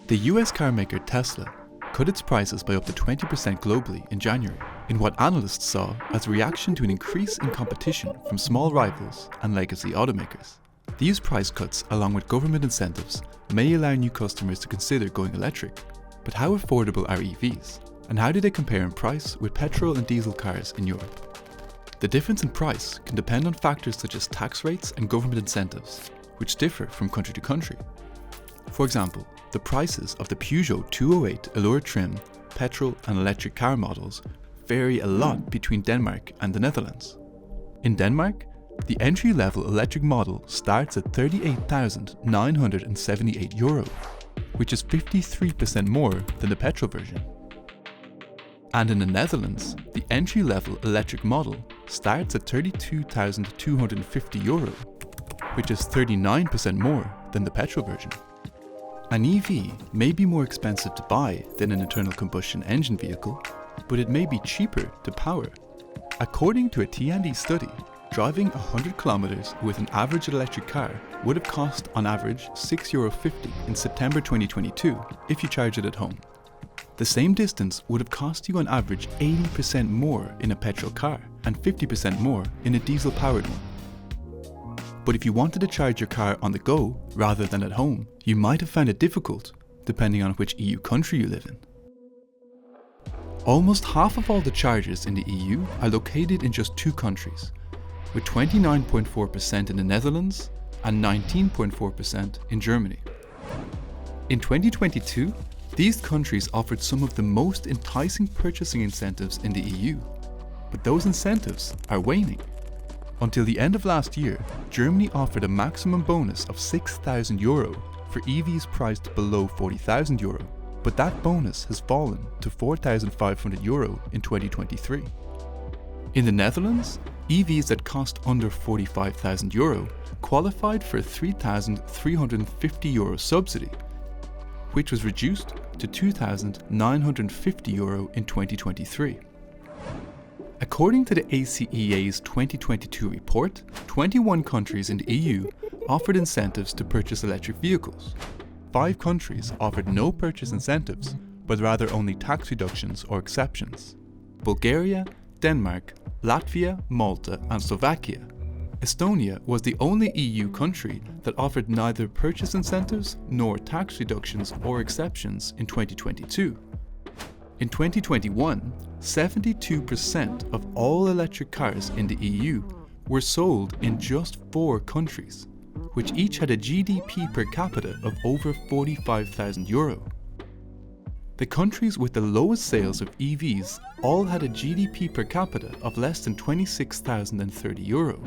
The US car maker Tesla cut its prices by up to 20% globally in January, in what analysts saw as a reaction to an increase in competition from small rivals and legacy automakers. These price cuts, along with government incentives, may allow new customers to consider going electric. But how affordable are EVs? And how do they compare in price with petrol and diesel cars in Europe? The difference in price can depend on factors such as tax rates and government incentives, which differ from country to country. For example, the prices of the Peugeot 208 Allure trim, petrol and electric car models vary a lot between Denmark and the Netherlands. In Denmark, the entry-level electric model starts at €38,978, which is 53% more than the petrol version. And in the Netherlands, the entry-level electric model starts at €32,250, which is 39% more than the petrol version. An EV may be more expensive to buy than an internal combustion engine vehicle, but it may be cheaper to power. According to a T&E study, driving 100 kilometers with an average electric car would have cost on average €6.50 in September 2022 if you charge it at home. The same distance would have cost you on average 80% more in a petrol car and 50% more in a diesel-powered one. But if you wanted to charge your car on the go rather than at home, you might have found it difficult, depending on which EU country you live in. Almost half of all the chargers in the EU are located in just 2 countries, with 29.4% in the Netherlands and 19.4% in Germany. In 2022, these countries offered some of the most enticing purchasing incentives in the EU, but those incentives are waning. Until the end of last year, Germany offered a maximum bonus of €6,000 for EVs priced below €40,000, but that bonus has fallen to €4,500 in 2023. In the Netherlands, EVs that cost under €45,000 qualified for a €3,350 subsidy, which was reduced to €2,950 in 2023. According to the ACEA's 2022 report, 21 countries in the EU offered incentives to purchase electric vehicles. 5 countries offered no purchase incentives, but rather only tax reductions or exceptions: Bulgaria, Denmark, Latvia, Malta, and Slovakia. Estonia was the only EU country that offered neither purchase incentives nor tax reductions or exceptions in 2022. In 2021, 72% of all electric cars in the EU were sold in just 4 countries, which each had a GDP per capita of over €45,000. The countries with the lowest sales of EVs all had a GDP per capita of less than €26,030.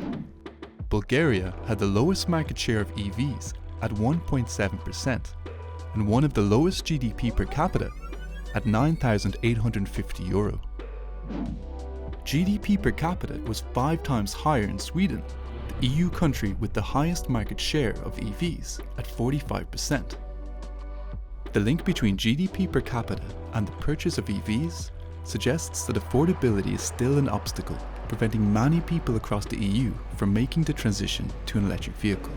Bulgaria had the lowest market share of EVs at 1.7% and one of the lowest GDP per capita at €9,850. GDP per capita was 5 times higher in Sweden, the EU country with the highest market share of EVs at 45%. The link between GDP per capita and the purchase of EVs suggests that affordability is still an obstacle, preventing many people across the EU from making the transition to an electric vehicle.